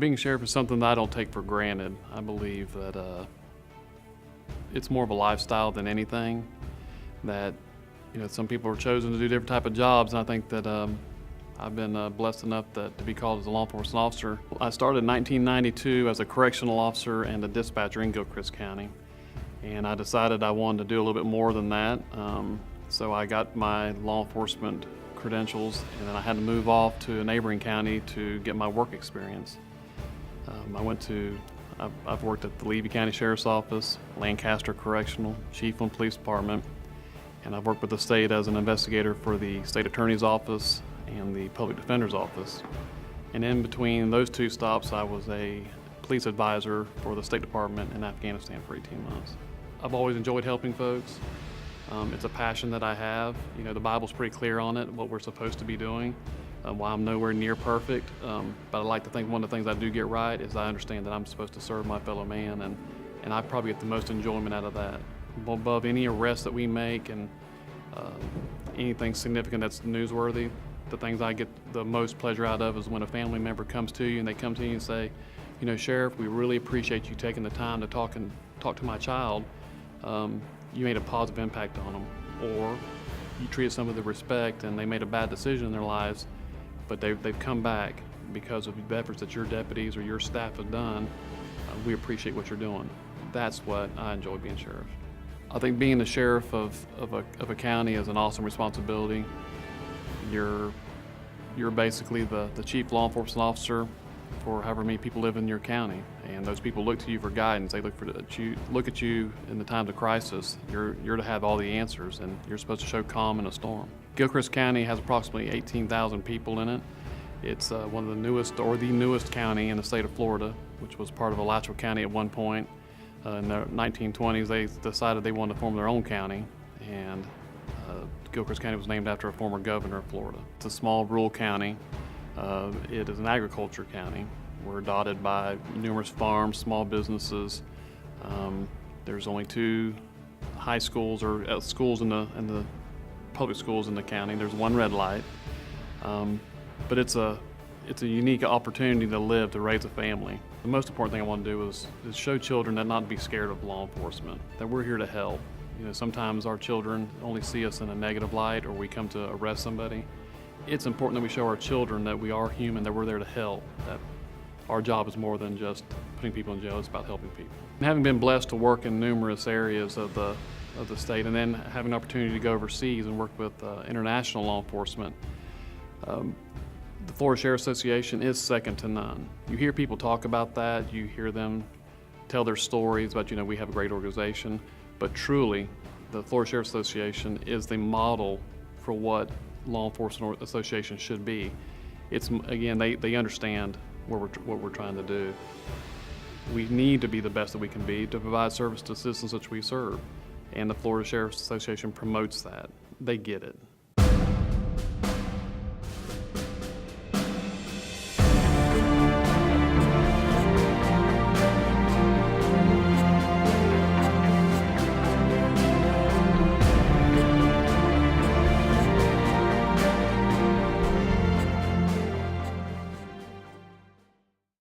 Being sheriff is something that I don't take for granted. I believe that it's more of a lifestyle than anything. That some people are chosen to do different type of jobs, and I think that I've been blessed enough to be called as a law enforcement officer. I started in 1992 as a correctional officer and a dispatcher in Gilchrist County, and I decided I wanted to do a little bit more than that. So I got my law enforcement credentials, and then I had to move off to a neighboring county to get my work experience. I've worked at the Levy County Sheriff's Office, Lancaster Correctional, Chiefland Police Department, and I've worked with the state as an investigator for the State Attorney's Office and the Public Defender's Office. And in between those two stops, I was a police advisor for the State Department in Afghanistan for 18 months. I've always enjoyed helping folks. It's a passion that I have. The Bible's pretty clear on it, what we're supposed to be doing. While I'm nowhere near perfect, but I like to think one of the things I do get right is I understand that I'm supposed to serve my fellow man, and I probably get the most enjoyment out of that. Above any arrest that we make and anything significant that's newsworthy, the things I get the most pleasure out of is when a family member comes to you and they come to you and say, Sheriff, we really appreciate you taking the time to talk to my child. You made a positive impact on them, or you treated some with respect and they made a bad decision in their lives, but they've come back because of the efforts that your deputies or your staff have done. We appreciate what you're doing. That's what I enjoy being sheriff. I think being the sheriff of a county is an awesome responsibility. You're basically the chief law enforcement officer for however many people live in your county, and those people look to you for guidance. They look at you in the times of crisis. You're to have all the answers, and you're supposed to show calm in a storm. Gilchrist County has approximately 18,000 people in it. It's one of the newest, or the newest county in the state of Florida, which was part of Alachua County at one point. In the 1920s, they decided they wanted to form their own county, and Gilchrist County was named after a former governor of Florida. It's a small rural county. It is an agriculture county. We're dotted by numerous farms, small businesses. There's only 2 high schools or schools in the public schools in the county. There's 1 red light, but it's a unique opportunity to live, to raise a family. The most important thing I want to do is show children that not to be scared of law enforcement, that we're here to help. Sometimes our children only see us in a negative light, or we come to arrest somebody. It's important that we show our children that we are human, that we're there to help, that our job is more than just putting people in jail, it's about helping people. And having been blessed to work in numerous areas of the state, and then having an opportunity to go overseas and work with international law enforcement, the Florida Sheriff's Association is second to none. You hear people talk about that, you hear them tell their stories about, we have a great organization, but truly, the Florida Sheriff's Association is the model for what law enforcement associations should be. It's, again, they understand what we're trying to do. We need to be the best that we can be to provide service to citizens which we serve, and the Florida Sheriff's Association promotes that. They get it.